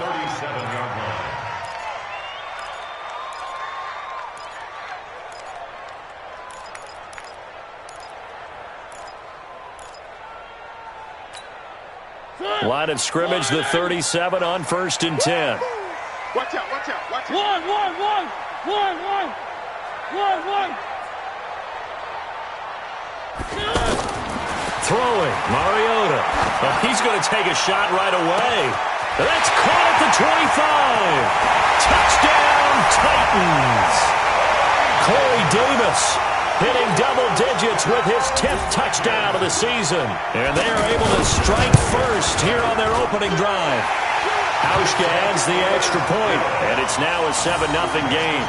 37-yard line. Line of scrimmage, the 37 on 1st and 10. Watch out, watch out, watch out. One. Throwing, Mariota. Oh, he's going to take a shot right away. That's caught at the 25. Touchdown, Titans. Corey Davis hitting double digits with his 10th touchdown of the season. And they are able to strike first here on their opening drive. Hauschka adds the extra point, and it's now a 7-0 game.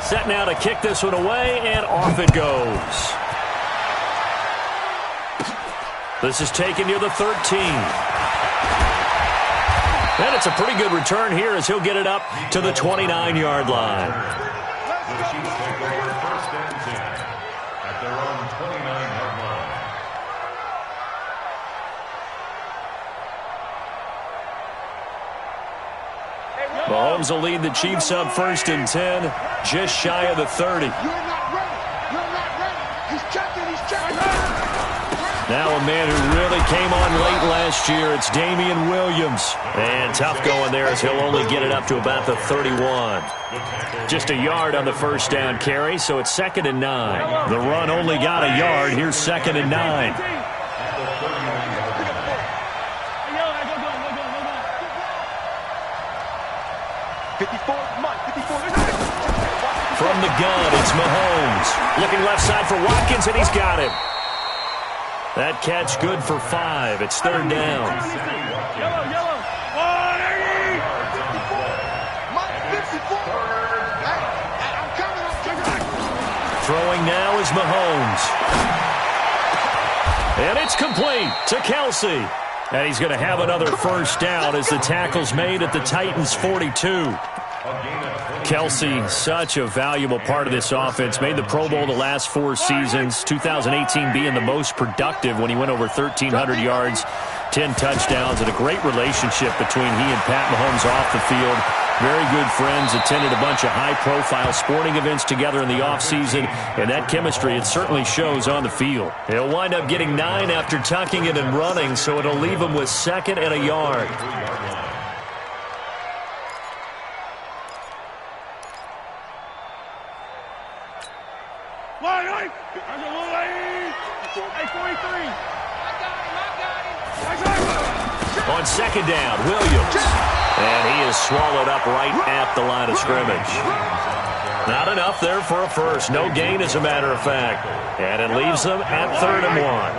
Set now to kick this one away, and off it goes. This is taken near the 13. And it's a pretty good return here as he'll get it up to the 29-yard line. The Chiefs take over 1st and 10 at their own 29-yard line. Mahomes will lead the Chiefs up 1st and 10, just shy of the 30. You're not ready. He's checking. Now a man who really came on late last year, it's Damian Williams. And tough going there as he'll only get it up to about the 31. Just a yard on the first down carry, so it's 2nd and 9. The run only got a yard. Here's 2nd and 9. From the gun, it's Mahomes. Looking left side for Watkins, and he's got him. That catch good for 5. It's 3rd down. Throwing now is Mahomes. And it's complete to Kelsey. And he's going to have another first down as the tackle's made at the Titans' 42. Kelsey, such a valuable part of this offense. Made the Pro Bowl the last 4 seasons. 2018 being the most productive when he went over 1,300 yards, 10 touchdowns, and a great relationship between he and Pat Mahomes off the field. Very good friends, attended a bunch of high-profile sporting events together in the offseason, and that chemistry, it certainly shows on the field. He'll wind up getting 9 after tucking it and running, so it'll leave him with 2nd and a yard. On 2nd down, Williams. And he is swallowed up right at the line of scrimmage. Not enough there for a first. No gain, as a matter of fact. And it leaves them at 3rd and 1.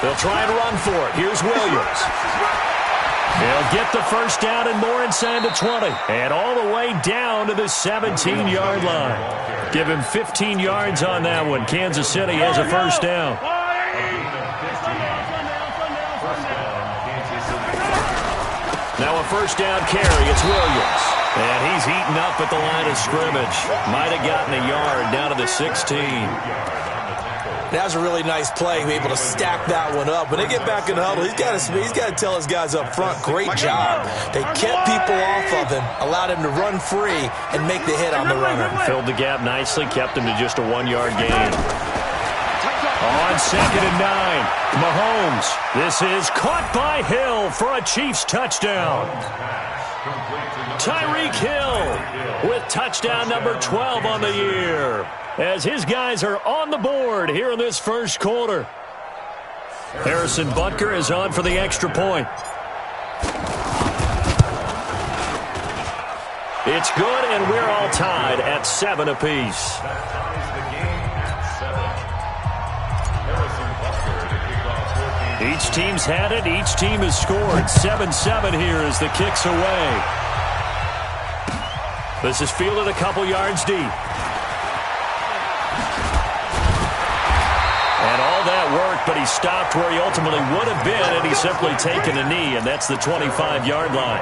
They'll try and run for it. Here's Williams. He'll get the first down and more inside the 20. And all the way down to the 17-yard line. Give him 15 yards on that one. Kansas City has a first down. Now a first down carry. It's Williams. And he's eaten up at the line of scrimmage. Might have gotten a yard down to the 16. That was a really nice play, able to stack that one up. When they get back in the huddle, he's got to tell his guys up front, great job. They kept people off of him, allowed him to run free and make the hit on the runner. Filled the gap nicely, kept him to just a 1-yard gain. On 2nd and 9, Mahomes. This is caught by Hill for a Chiefs touchdown. Tyreek Hill with touchdown number 12 on the year, as his guys are on the board here in this first quarter. Harrison Butker is on for the extra point. It's good, and we're all tied at 7 apiece. Each team's had it. Each team has scored. 7-7 here as the kick's away. This is fielded a couple yards deep. And all that worked, but he stopped where he ultimately would have been had he simply taken a knee, and that's the 25-yard line.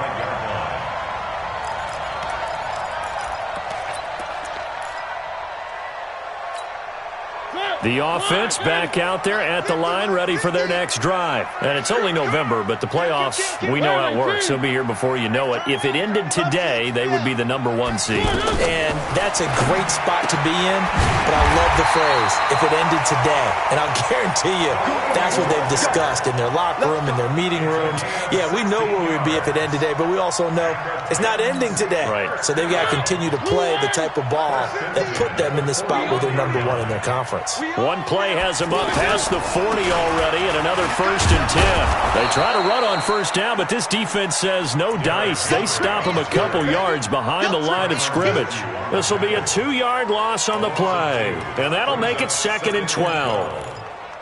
The offense back out there at the line, ready for their next drive. And it's only November, but the playoffs, we know how it works. They'll be here before you know it. If it ended today, they would be the #1 seed. And that's a great spot to be in, but I love the phrase, if it ended today. And I'll guarantee you, that's what they've discussed in their locker room, in their meeting rooms. Yeah, we know where we'd be if it ended today, but we also know it's not ending today. Right. So they've got to continue to play the type of ball that put them in the spot where they're #1 in their conference. One play has them up past the 40 already, and another 1st and 10. They try to run on first down, but this defense says no dice. They stop them a couple yards behind the line of scrimmage. This will be a 2-yard loss on the play, and that'll make it 2nd and 12.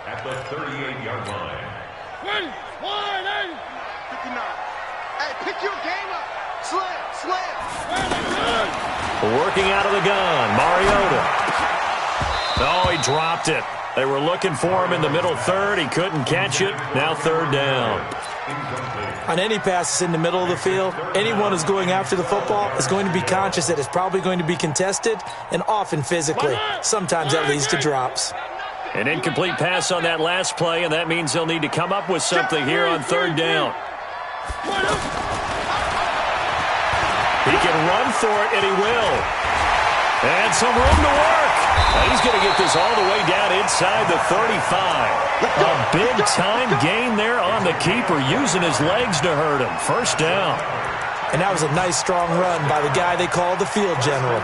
At the 38-yard line. 59. Hey, pick your game up. Slam. Working out of the gun, Mariota. Oh, he dropped it. They were looking for him in the middle third. He couldn't catch it. Now 3rd down. On any passes in the middle of the field, anyone who's going after the football is going to be conscious that it's probably going to be contested, and often physically. Sometimes that leads to drops. An incomplete pass on that last play, and that means they'll need to come up with something here on 3rd down. He can run for it, and he will. And some room to work. He's going to get this all the way down inside the 35. A big-time gain there on the keeper, using his legs to hurt him. 1st down. And that was a nice, strong run by the guy they call the field general.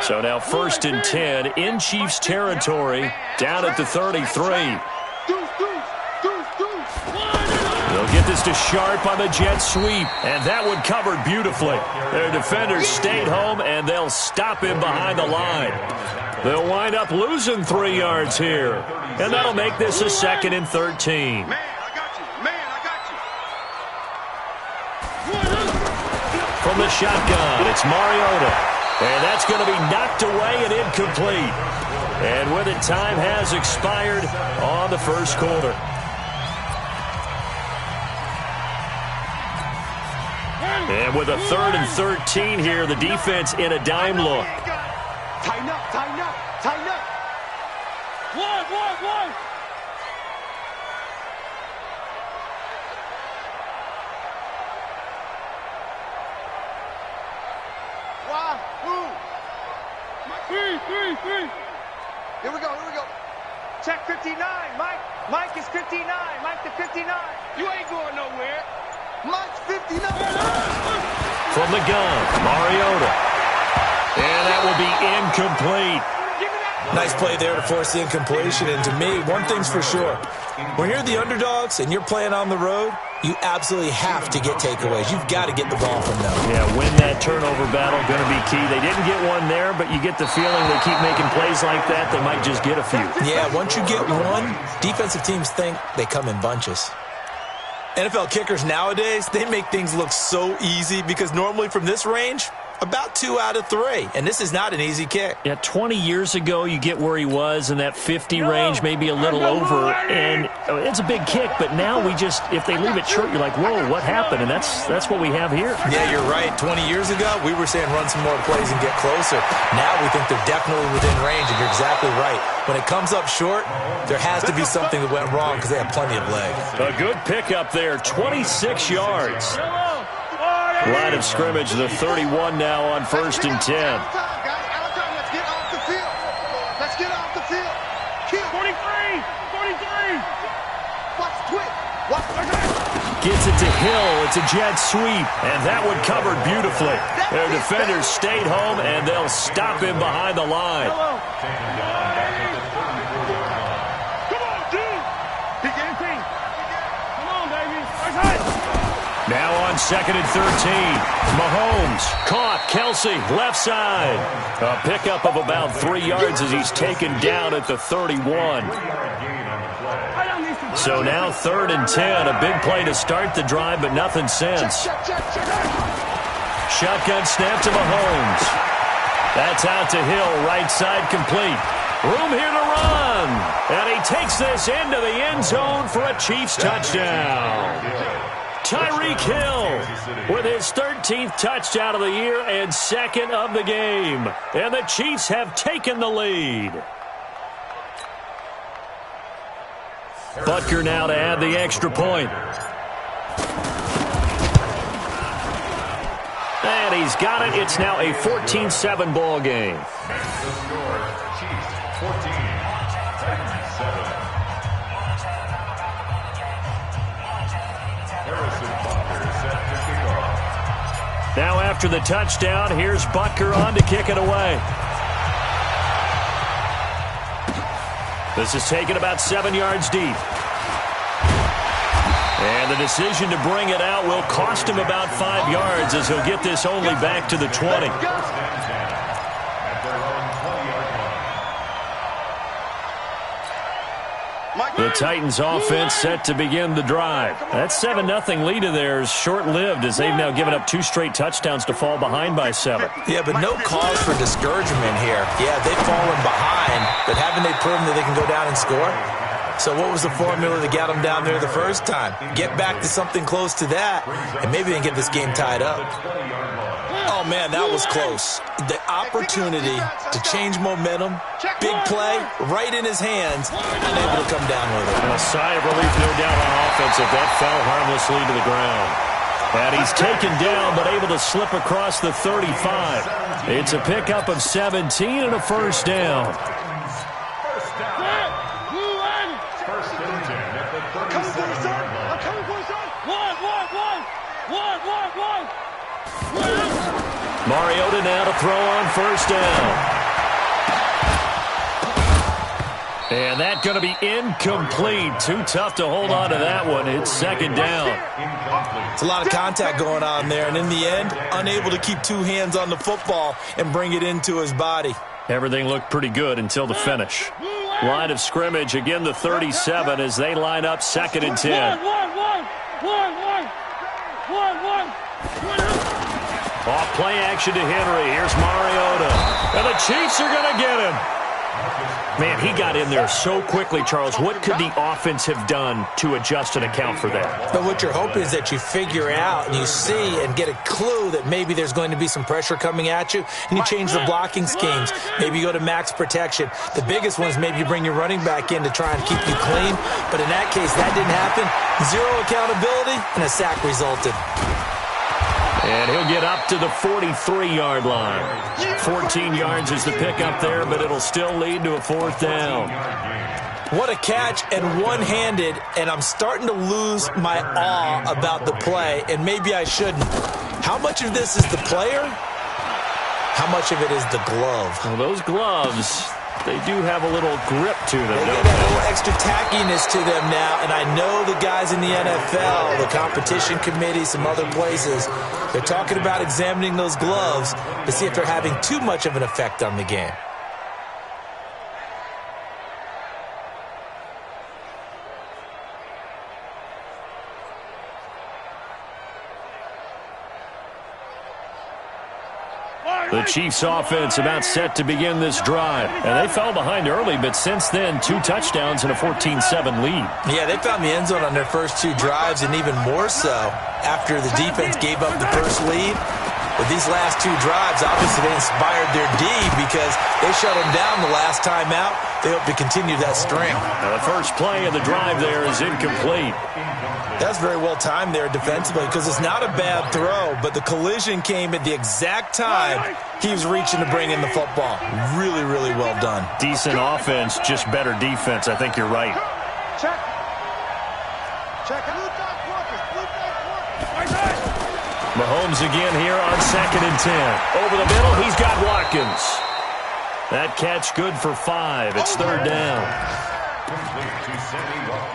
So now 1st and 10 in Chiefs territory, down at the 33. They'll get this to Sharp on the jet sweep, and that one covered beautifully. Their defenders stayed home, and they'll stop him behind the line. They'll wind up losing 3 yards here, and that'll make this a 2nd and 13. Man, I got you. From the shotgun, it's Mariota, and that's going to be knocked away and incomplete. And with it, time has expired on the 1st quarter. And with a 3rd and 13 here, the defense in a dime look. Tighten up. One. One, two. Three. Here we go. Check 59, Mike. Mike is 59. Mike to 59. You ain't going nowhere. Mike's 59. From the gun, Mariota. And that will be incomplete. Nice play there to force the incompletion. And to me, one thing's for sure. When you're the underdogs and you're playing on the road, you absolutely have to get takeaways. You've got to get the ball from them. Yeah, win that turnover battle, going to be key. They didn't get one there, but you get the feeling they keep making plays like that, they might just get a few. Yeah, once you get one, defensive teams think they come in bunches. NFL kickers nowadays, they make things look so easy because normally from this range, about 2 out of 3. And this is not an easy kick. Yeah, 20 years ago, you get where he was in that 50 range, maybe a little over, and it's a big kick, but now we just, if they leave it short, you're like, whoa, what happened? And that's what we have here. Yeah, you're right. 20 years ago, we were saying run some more plays and get closer. Now we think they're definitely within range, and you're exactly right. When it comes up short, there has to be something that went wrong because they have plenty of leg. A good pickup there, 26 yards. Line of scrimmage, the 31 now on 1st and 10. Let's get off the field. Let's get off the field. Kill. 43. Watch quick. Gets it to Hill. It's a jet sweep, and that one covered beautifully. Their defenders stayed home, and they'll stop him behind the line. Come on, dude. Big anything. Come on, baby. Now on 2nd and 13. Mahomes caught. Kelsey, left side. A pickup of about 3 yards as he's taken down at the 31. So now 3rd and 10. A big play to start the drive, but nothing since. Shotgun snap to Mahomes. That's out to Hill. Right side complete. Room here to run. And he takes this into the end zone for a Chiefs touchdown. Tyreek Hill with his 13th touchdown of the year and second of the game. And the Chiefs have taken the lead. Butker now to add the extra point. And he's got it. It's now a 14-7 ball game. The score, Chiefs 14, Titans 7. Harrison Butker set to kick off. Now after the touchdown, here's Butker on to kick it away. This is taken about 7 yards deep. And the decision to bring it out will cost him about 5 yards as he'll get this only back to the 20. First and 10 at their own 20-yard line. The Titans offense set to begin the drive. That 7-0 lead of theirs short-lived as they've now given up 2 straight touchdowns to fall behind by 7. Yeah, but no cause for discouragement here. Yeah, they've fallen behind, but haven't they proven that they can go down and score? So what was the formula that got them down there the first time? Get back to something close to that, and maybe they can get this game tied up. Oh, man, that was close. The opportunity to change momentum, big play, right in his hands, unable to come down with it. And a sigh of relief, no doubt, on offense if that fell harmlessly to the ground. And he's taken down, but able to slip across the 35. It's a pickup of 17 and a first down. First and 10 at the 37-yard line. Mariota now to throw on first down. And that's going to be incomplete. Too tough to hold on to that one. It's second down. It's a lot of contact going on there, and in the end, unable to keep 2 hands on the football and bring it into his body. Everything looked pretty good until the finish. Line of scrimmage, again the 37 as they line up second and 10. Off play action to Henry. Here's Mariota. And the Chiefs are going to get him. Man, he got in there so quickly, Charles. What could the offense have done to adjust and account for that? But what you're hoping is that you figure out and you see and get a clue that maybe there's going to be some pressure coming at you, and you change the blocking schemes. Maybe you go to max protection. The biggest one is maybe you bring your running back in to try and keep you clean. But in that case, that didn't happen. 0 accountability, and a sack resulted. And he'll get up to the 43-yard line. 14 yards is the pickup there, but it'll still lead to a fourth down. What a catch, and one-handed, and I'm starting to lose my awe about the play, and maybe I shouldn't. How much of this is the player? How much of it is the glove? Well, those gloves, they do have a little grip to them, They don't get a they? little extra tackiness to them now, and I know the guys in the NFL, the competition committee, some other places, they're talking about examining those gloves to see if they're having too much of an effect on the game. The Chiefs offense about set to begin this drive. And they fell behind early, but since then, 2 touchdowns and a 14-7 lead. Yeah, they found the end zone on their first 2 drives, and even more so after the defense gave up the first lead. But these last 2 drives, obviously they inspired their D because they shut them down the last time out. They hope to continue that string. Now the first play of the drive there is incomplete. That's very well timed there defensively because it's not a bad throw, but the collision came at the exact time he was reaching to bring in the football. Really, really well done. Decent offense, just better defense. I think you're right. Check. Mahomes again here on 2nd and 10. Over the middle, he's got Watkins. That catch good for 5. It's third down.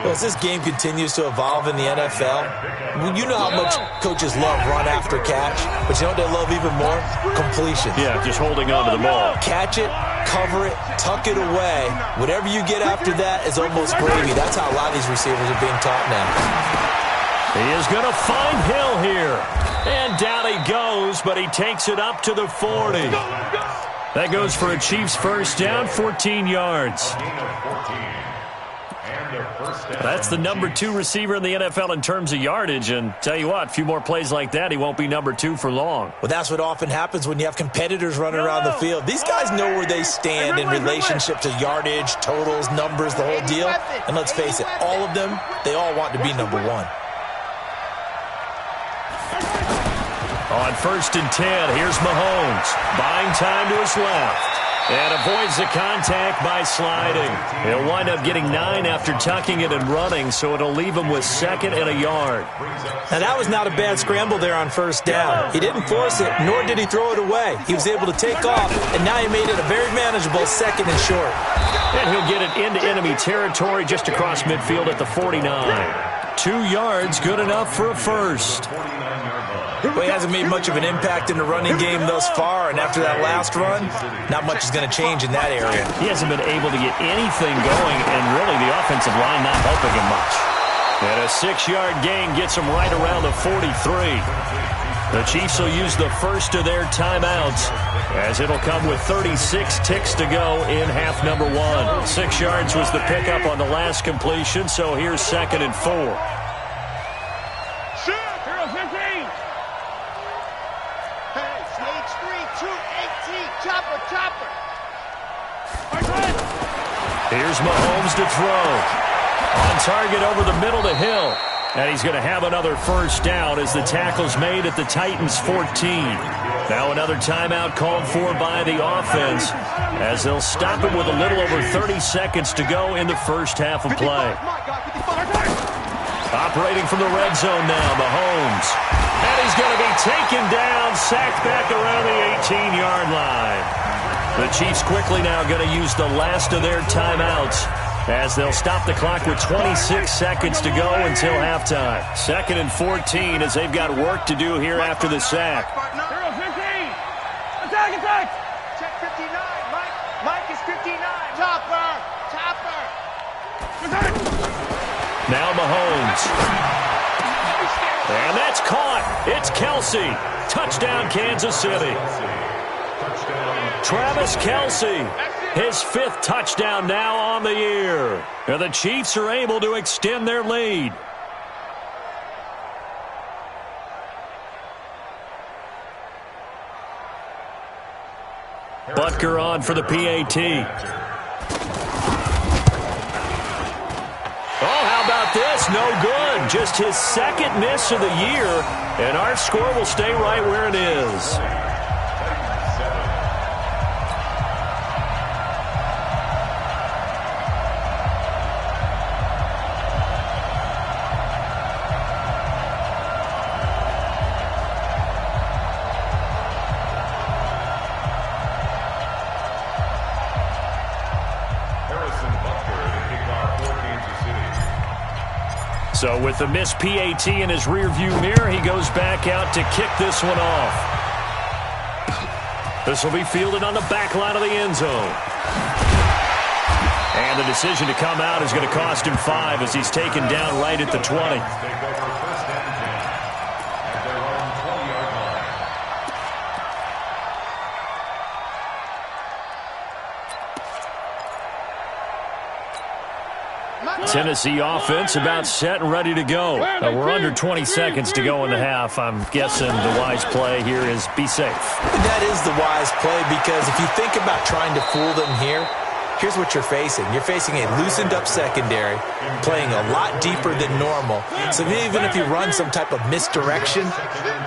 Well, as this game continues to evolve in the NFL, you know how much coaches love run after catch, but you know what they love even more? Completion. Yeah, just holding on to the ball. Catch it, cover it, tuck it away. Whatever you get after that is almost gravy. That's how a lot of these receivers are being taught now. He is going to find Hill here. And down he goes, but he takes it up to the 40. That goes for a Chiefs first down, 14 yards. That's the number 2 receiver in the NFL in terms of yardage, and tell you what, a few more plays like that, he won't be number 2 for long. Well, that's what often happens when you have competitors running around the field. These guys know where they stand in relationship to yardage, totals, numbers, the whole deal. And let's face it, all of them, they all want to be number 1. On 1st and 10, here's Mahomes, buying time to his left. And avoids the contact by sliding. He'll wind up getting 9 after tucking it and running, so it'll leave him with 2nd and a yard. Now, that was not a bad scramble there on 1st down. He didn't force it, nor did he throw it away. He was able to take off, and now he made it a very manageable 2nd and short. And he'll get it into enemy territory just across midfield at the 49. 2 yards, good enough for a first. Well, he hasn't made much of an impact in the running game thus far, and after that last run, not much is going to change in that area. He hasn't been able to get anything going, and really the offensive line not helping him much. And a 6-yard gain gets him right around the 43. The Chiefs will use the first of their timeouts, as it'll come with 36 ticks to go in half number 1. 6 yards was the pickup on the last completion, so here's 2nd and 4. Here's Mahomes to throw. On target over the middle to Hill. And he's going to have another first down as the tackle's made at the Titans' 14. Now another timeout called for by the offense, as they'll stop it with a little over 30 seconds to go in the first half of play. Operating from the red zone now, Mahomes. And he's going to be taken down, sacked back around the 18-yard line. The Chiefs quickly now going to use the last of their timeouts, as they'll stop the clock with 26 seconds to go until halftime. 2nd and 14 as they've got work to do here after the sack. Attack! Check 59. Mike is 59. Chopper! Now Mahomes. And that's caught. It's Kelsey. Touchdown, Kansas City. Travis Kelsey, his 5th touchdown now on the year. And the Chiefs are able to extend their lead. Butker on for the PAT. Oh, how about this? No good. Just his 2nd miss of the year. And our score will stay right where it is. So with the missed PAT in his rearview mirror, he goes back out to kick this one off. This will be fielded on the back line of the end zone. And the decision to come out is going to cost him 5 as he's taken down right at the 20. Tennessee offense about set and ready to go. We're under 20 seconds to go in the half. I'm guessing the wise play here is be safe. That is the wise play, because if you think about trying to fool them here, here's what you're facing. You're facing a loosened up secondary, playing a lot deeper than normal. So even if you run some type of misdirection,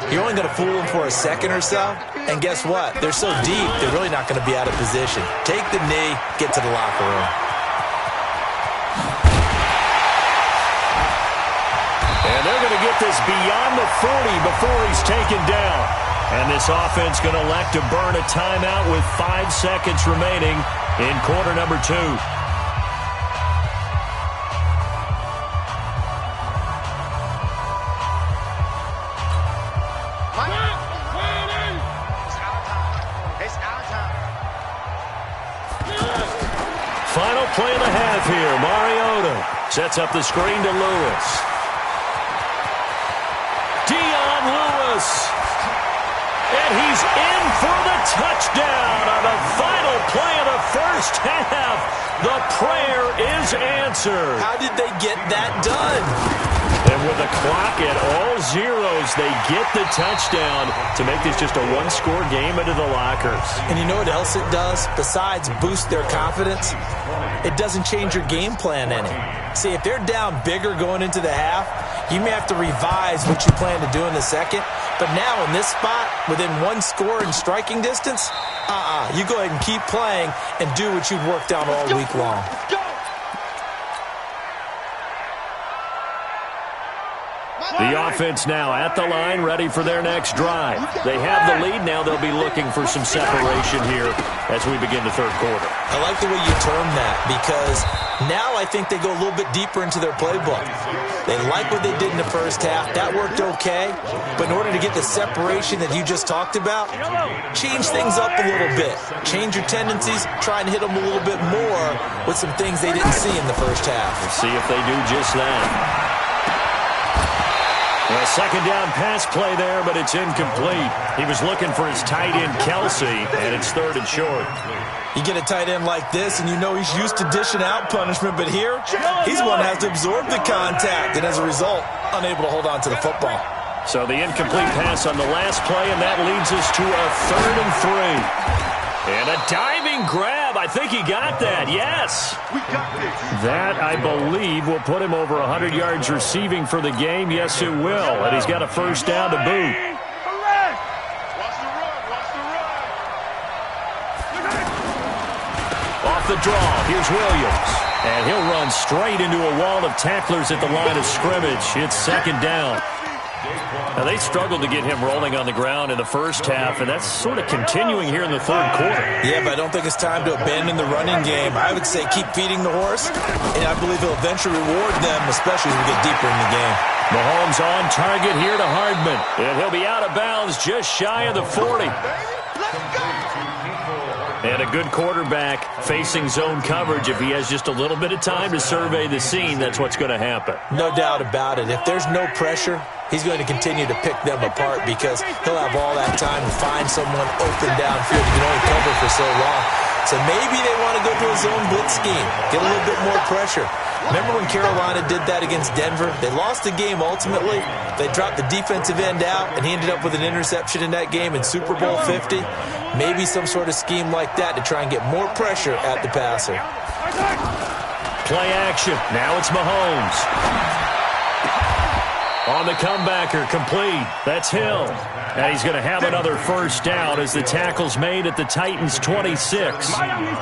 you're only going to fool them for a second or so. And guess what? They're so deep, they're really not going to be out of position. Take the knee, get to the locker room. And they're going to get this beyond the 40 before he's taken down. And this offense going to elect to burn a timeout with 5 seconds remaining in quarter number 2. Final play of the half here. Mariota sets up the screen to Lewis. And he's in for the touchdown on the final play of the first first half. The prayer is answered. How did they get that done? And with the clock at all zeros, they get the touchdown to make this just a one-score game into the lockers. And you know what else it does? Besides boost their confidence, it doesn't change your game plan any. See, if they're down bigger going into the half, you may have to revise what you plan to do in the second. But now in this spot, within one score in striking distance, you go ahead and keep playing and do what you've worked out all week long. The offense now at the line, ready for their next drive. They have the lead. Now they'll be looking for some separation here as we begin the third quarter. I like the way you term that because now I think they go a little bit deeper into their playbook. They like what they did in the first half. That worked okay. But in order to get the separation that you just talked about, change things up a little bit. Change your tendencies. Try and hit them a little bit more with some things they didn't see in the first half. We'll see if they do just that. A second down pass play there, but it's incomplete. He was looking for his tight end, Kelsey, and it's third and short. You get a tight end like this, and you know he's used to dishing out punishment, but here, he's the one that has to absorb the contact, and as a result, unable to hold on to the football. So the incomplete pass on the last play, and that leads us to a 3rd and 3. And a diving grab. I think he got that. Yes. That, I believe, will put him over 100 yards receiving for the game. Yes, it will. And he's got a first down to boot. Off the draw, here's Williams. And he'll run straight into a wall of tacklers at the line of scrimmage. It's second down. Now, they struggled to get him rolling on the ground in the first half, and that's sort of continuing here in the third quarter. Yeah, but I don't think it's time to abandon the running game. I would say keep feeding the horse, and I believe he'll eventually reward them, especially as we get deeper in the game. Mahomes on target here to Hardman, and he'll be out of bounds just shy of the 40. And a good quarterback facing zone coverage. If he has just a little bit of time to survey the scene, that's what's going to happen. No doubt about it. If there's no pressure, he's going to continue to pick them apart because he'll have all that time to find someone open downfield. He can only cover for so long. So maybe they want to go to a zone blitz scheme, get a little bit more pressure. Remember when Carolina did that against Denver? They lost the game ultimately. They dropped the defensive end out, and he ended up with an interception in that game in Super Bowl 50. Maybe some sort of scheme like that to try and get more pressure at the passer. Play action. Now it's Mahomes. On the comebacker, complete. That's Hill. And he's going to have another first down as the tackle's made at the Titans' 26.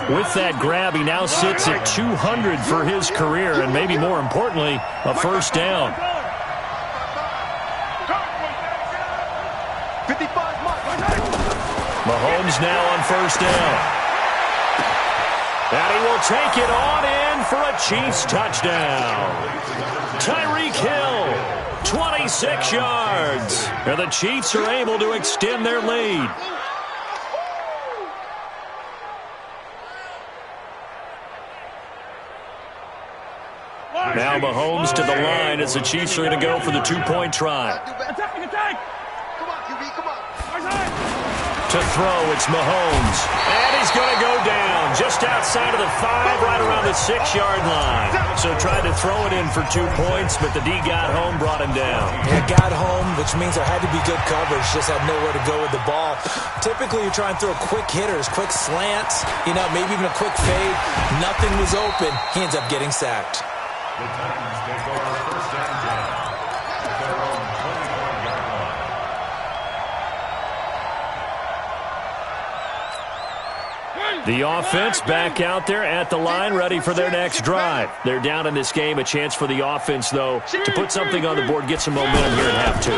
With that grab, he now sits at 200 for his career, and maybe more importantly, a first down. Mahomes now on first down. And he will take it on in for a Chiefs touchdown. Tyreek Hill. 26 yards. And the Chiefs are able to extend their lead. Now Mahomes to the line as the Chiefs are going to go for the two-point try. Attack! Come on, QB, come on. To throw, it's Mahomes. And he's going to go down just outside of the 5, right around the 6-yard line. So tried to throw it in for 2 points, but the D got home, brought him down. Yeah, got home, which means there had to be good coverage. Just had nowhere to go with the ball. Typically, you try and throw quick hitters, quick slants, maybe even a quick fade. Nothing was open. He ends up getting sacked. The Titans take over first and 10 at their own 24-yard line. The offense back out there at the line, ready for their next drive. They're down in this game. A chance for the offense, though, to put something on the board, get some momentum here in half 2.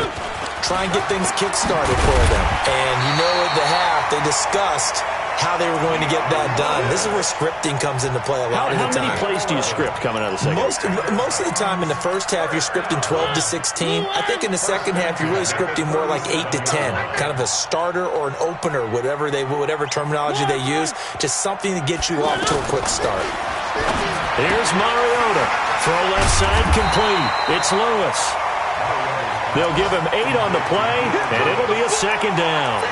Try and get things kick-started for them. And at the half, they discussed how they were going to get that done. This is where scripting comes into play a lot of the time. How many plays do you script coming out of the second? Most of the time in the first half, you're scripting 12 to 16. I think in the second half, you're really scripting more like 8 to 10. Kind of a starter or an opener, whatever terminology they use. Just something to get you off to a quick start. Here's Mariota. Throw left side complete. It's Lewis. They'll give him 8 on the play, and it'll be a second down.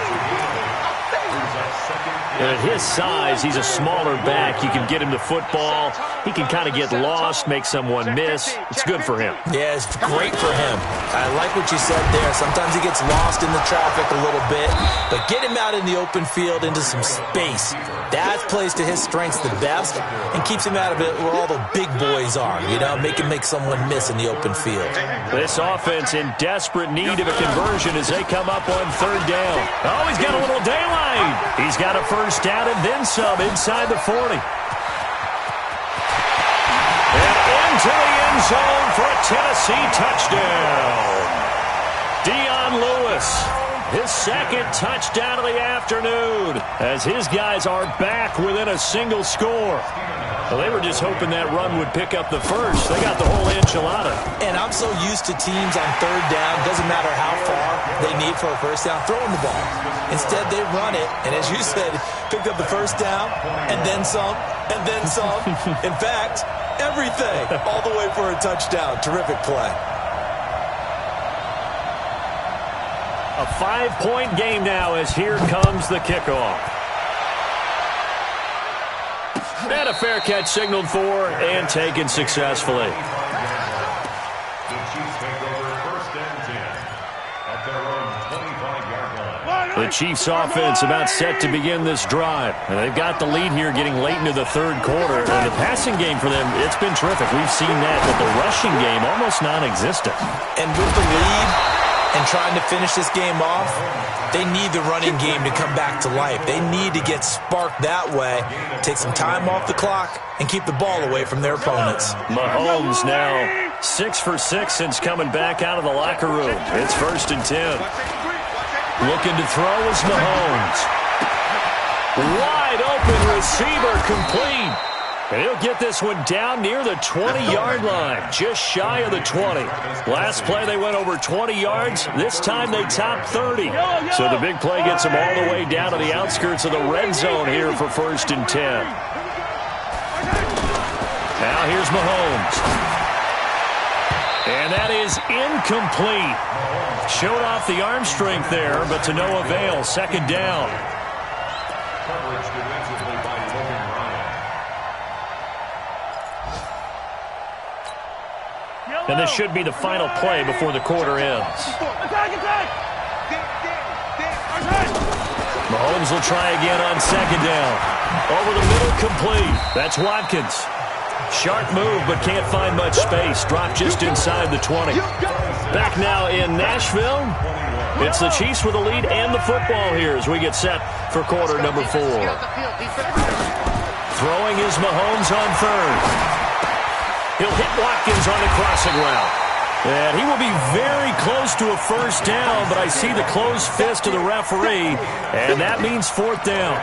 And at his size, he's a smaller back. You can get him to football. He can kind of get lost, make someone miss. It's good for him. Yeah, it's great for him. I like what you said there. Sometimes he gets lost in the traffic a little bit, but get him out in the open field into some space. That plays to his strengths the best and keeps him out of it where all the big boys are, you know, make someone miss in the open field. This offense in desperate need of a conversion as they come up on third down. Oh, he's got a little daylight. He's got a first down and then some inside the 40. And into the end zone for a Tennessee touchdown. Dion Lewis, his second touchdown of the afternoon, as his guys are back within a single score. Well, they were just hoping that run would pick up the first. They got the whole enchilada. And I'm so used to teams on third down, doesn't matter how far they need for a first down, throwing the ball. Instead, they run it, and as you said, picked up the first down, and then some, and then some. In fact, everything, all the way for a touchdown. Terrific play. A 5-point game now as here comes the kickoff. And a fair catch signaled for and taken successfully. The Chiefs take over first and 10 at their own 25-yard line. The Chiefs offense about set to begin this drive. And they've got the lead here getting late into the third quarter. And the passing game for them, it's been terrific. We've seen that, but the rushing game almost non-existent. And with the lead and trying to finish this game off, they need the running game to come back to life. They need to get sparked that way, take some time off the clock, and keep the ball away from their opponents. Mahomes now 6 for 6 since coming back out of the locker room. It's first and 10. Looking to throw is Mahomes. Wide open receiver complete. And he'll get this one down near the 20-yard line, just shy of the 20. Last play, they went over 20 yards. This time, they topped 30. So the big play gets them all the way down to the outskirts of the red zone here for first and 10. Now here's Mahomes. And that is incomplete. Showed off the arm strength there, but to no avail. Second down. Coverage defensively by Logan Ryan. And this should be the final play before the quarter ends. Mahomes will try again on second down. Over the middle, complete. That's Watkins. Sharp move, but can't find much space. Dropped just inside the 20. Back now in Nashville. It's the Chiefs with the lead and the football here as we get set for quarter number 4. Throwing is Mahomes on third. He'll hit Watkins on the crossing route. And he will be very close to a first down, but I see the closed fist of the referee, and that means fourth down.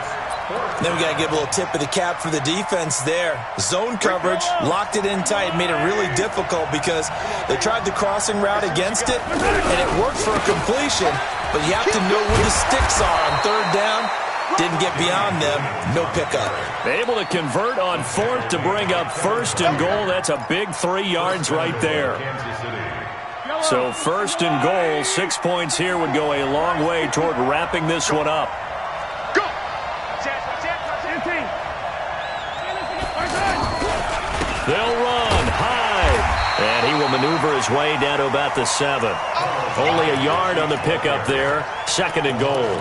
Then we got to give a little tip of the cap for the defense there. Zone coverage, locked it in tight, made it really difficult because they tried the crossing route against it, and it worked for a completion, but you have to know where the sticks are on third down. Didn't get beyond them. No pickup. Able to convert on fourth to bring up first and goal. That's a big 3 yards right there. So first and goal, 6 points here would go a long way toward wrapping this one up. They'll run high, and he will maneuver his way down to about the 7. Only a yard on the pickup there. Second and goal.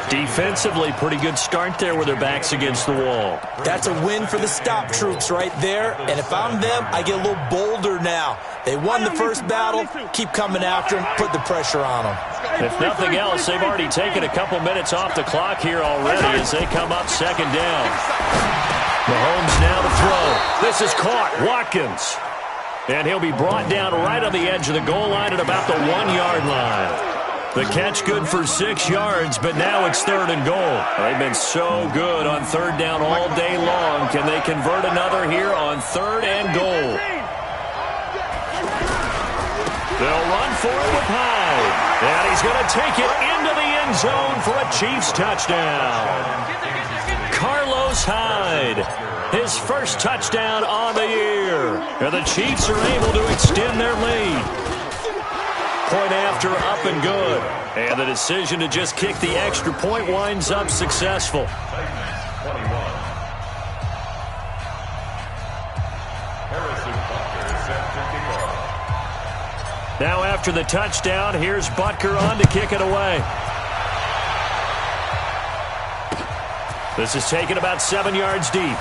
Defensively, pretty good start there with their backs against the wall. That's a win for the stop troops right there. And if I'm them, I get a little bolder now. They won the first battle. Keep coming after them. Put the pressure on them. If nothing else, they've already taken a couple minutes off the clock here already as they come up second down. Mahomes now to throw. This is caught. Watkins. And he'll be brought down right on the edge of the goal line at about the 1-yard line. The catch good for 6 yards, but now it's third and goal. They've been so good on third down all day long. Can they convert another here on third and goal? They'll run for it with Hyde. And he's going to take it into the end zone for a Chiefs touchdown. Carlos Hyde, his first touchdown on the year. And the Chiefs are able to extend their lead. Point after, up and good. And the decision to just kick the extra point winds up successful. Now after the touchdown, here's Butker on to kick it away. This is taken about 7 yards deep.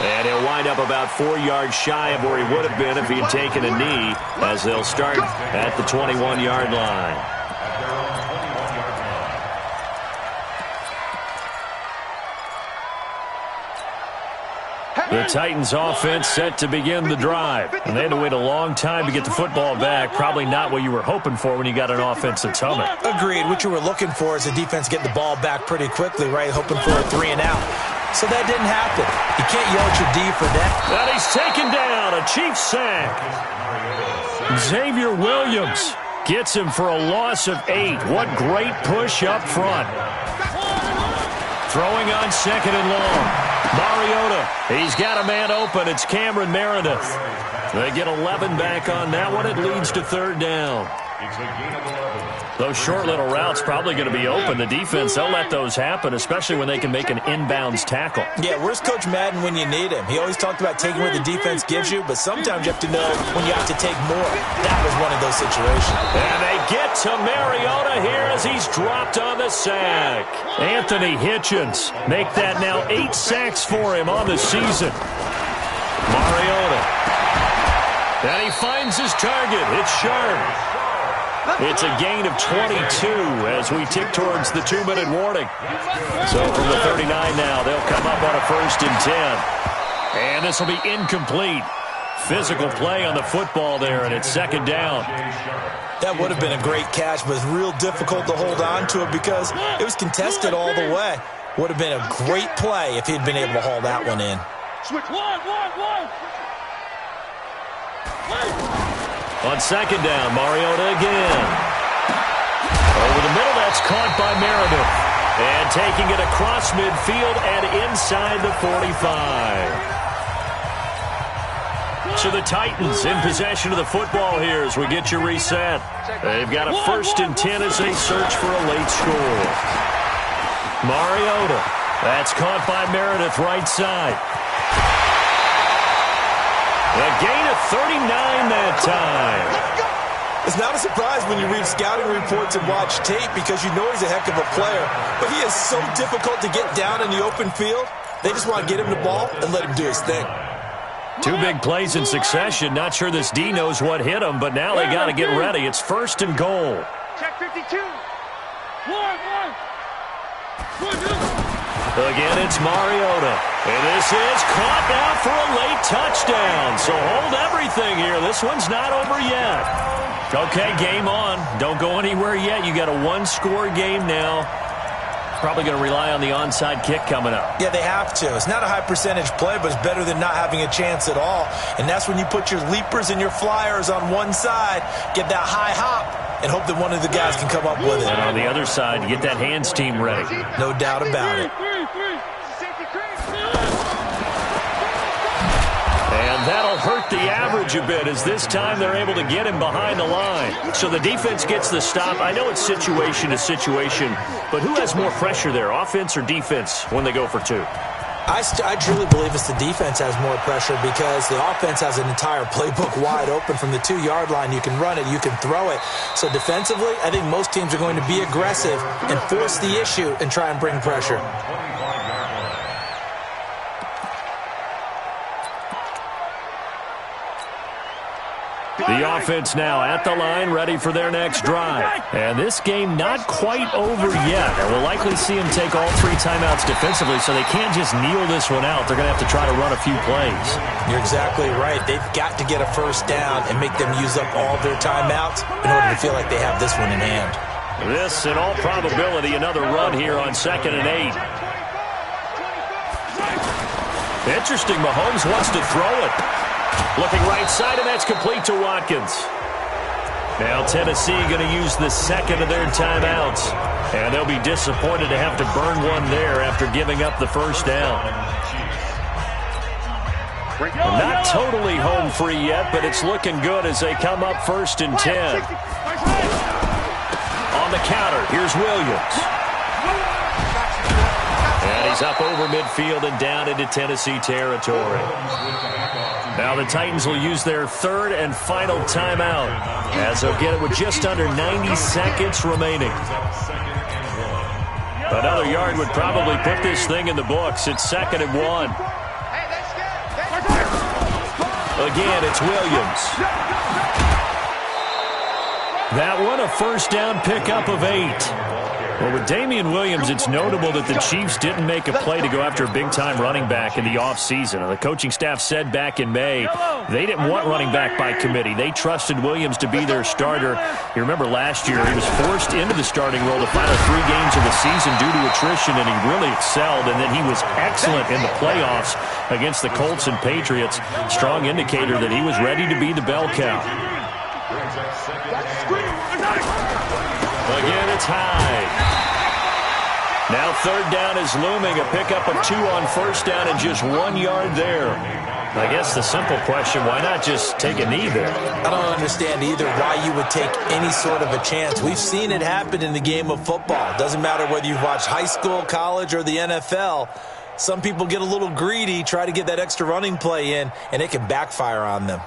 And he'll wind up about 4 yards shy of where he would have been if he had taken a knee, as they'll start at the 21-yard line. The Titans offense set to begin the drive. And they had to wait a long time to get the football back. Probably not what you were hoping for when you got an offense that's humming. Agreed. What you were looking for is the defense getting the ball back pretty quickly, right? Hoping for a 3 and out. So that didn't happen. You can't yell at your D for that. And he's taken down. A Chiefs sack. Xavier Williams gets him for a loss of 8. What great push up front. Throwing on 2nd and long. Mariota, he's got a man open. It's Cameron Meredith. They get 11 back on that one. It leads to 3rd down. Those short little routes probably going to be open. The defense, they'll let those happen, especially when they can make an inbounds tackle. Yeah, where's Coach Madden when you need him? He always talked about taking what the defense gives you, but sometimes you have to know when you have to take more. That was one of those situations. And they get to Mariota here as he's dropped on the sack. Anthony Hitchens make that now 8 sacks for him on the season. Mariota. And he finds his target. It's Sharp. It's a gain of 22 as we tick towards the 2-minute warning. So from the 39 now, they'll come up on a 1st and 10. And this will be incomplete. Physical play on the football there, and it's 2nd down. That would have been a great catch, but it's real difficult to hold on to it because it was contested all the way. Would have been a great play if he'd been able to haul that one in. Switch. One. On 2nd down, Mariota again. Over the middle, that's caught by Meredith. And taking it across midfield and inside the 45. So the Titans in possession of the football here as we get you reset. They've got a 1st and 10 as they search for a late score. Mariota. That's caught by Meredith right side. A gain of 39 that time. It's not a surprise when you read scouting reports and watch tape because you know he's a heck of a player. But he is so difficult to get down in the open field. They just want to get him the ball and let him do his thing. 2 big plays in succession. Not sure this D knows what hit him, but now they got to get ready. It's 1st and goal. Check 52. Again, it's Mariota. And this is caught now for a late touchdown. So hold everything here. This one's not over yet. Okay, game on. Don't go anywhere yet. You got a 1-score game now. Probably going to rely on the onside kick coming up. Yeah, they have to. It's not a high percentage play, but it's better than not having a chance at all. And that's when you put your leapers and your flyers on one side, get that high hop, and hope that one of the guys can come up with it. And on the other side, get that hands team ready. No doubt about it. And that'll hurt the average a bit as this time they're able to get him behind the line. So the defense gets the stop. I know it's situation to situation, but who has more pressure there, offense or defense, when they go for 2? I truly believe it's the defense has more pressure because the offense has an entire playbook wide open from the 2-yard line. You can run it, you can throw it. So defensively, I think most teams are going to be aggressive and force the issue and try and bring pressure. The offense now at the line, ready for their next drive. And this game not quite over yet. And we'll likely see them take all 3 timeouts defensively, so they can't just kneel this one out. They're going to have to try to run a few plays. You're exactly right. They've got to get a 1st down and make them use up all their timeouts in order to feel like they have this one in hand. This, in all probability, another run here on 2nd and 8. Interesting, Mahomes wants to throw it. Looking right side, and that's complete to Watkins. Now Tennessee going to use the 2nd of their timeouts. And they'll be disappointed to have to burn one there after giving up the 1st down. Not totally home free yet, but it's looking good as they come up 1st and 10. On the counter, here's Williams. And he's up over midfield and down into Tennessee territory. Now the Titans will use their 3rd and final timeout as they'll get it with just under 90 seconds remaining. Another yard would probably put this thing in the books. It's 2nd and 1. Again, it's Williams. That one, a 1st down pickup of 8. Well, with Damian Williams, it's notable that the Chiefs didn't make a play to go after a big-time running back in the offseason. The coaching staff said back in May they didn't want running back by committee. They trusted Williams to be their starter. You remember last year he was forced into the starting role the final 3 games of the season due to attrition, and he really excelled, and then he was excellent in the playoffs against the Colts and Patriots. Strong indicator that he was ready to be the bell cow. Again, it's high. Now 3rd down is looming. A pickup of 2 on 1st down and just 1 yard there. I guess the simple question, why not just take a knee there? I don't understand either why you would take any sort of a chance. We've seen it happen in the game of football. Doesn't matter whether you've watched high school, college, or the NFL. Some people get a little greedy, try to get that extra running play in, and it can backfire on them.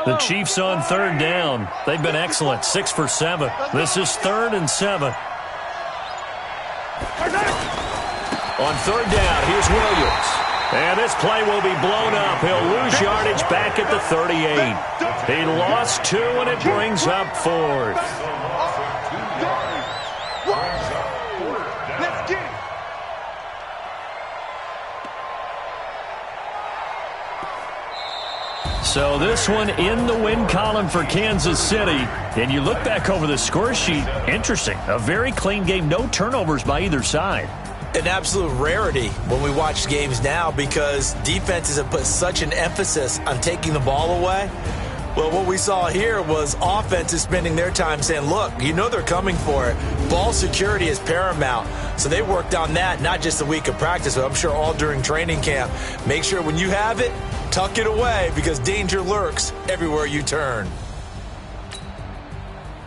The Chiefs on 3rd down. They've been excellent, 6 for 7. This is 3rd and 7. On 3rd down, here's Williams. And this play will be blown up. He'll lose yardage back at the 38. He lost 2, and it brings up 4th. So this one in the win column for Kansas City. And you look back over the score sheet, interesting. A very clean game, no turnovers by either side. An absolute rarity when we watch games now because defenses have put such an emphasis on taking the ball away. Well, what we saw here was offenses spending their time saying, look, you know they're coming for it. Ball security is paramount. So they worked on that, not just a week of practice, but I'm sure all during training camp. Make sure when you have it, tuck it away because danger lurks everywhere you turn.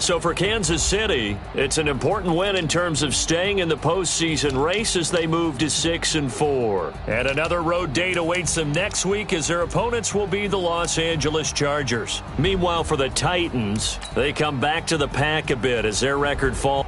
So for Kansas City, it's an important win in terms of staying in the postseason race as they move to 6 and 4. And another road date awaits them next week as their opponents will be the Los Angeles Chargers. Meanwhile, for the Titans, they come back to the pack a bit as their record falls.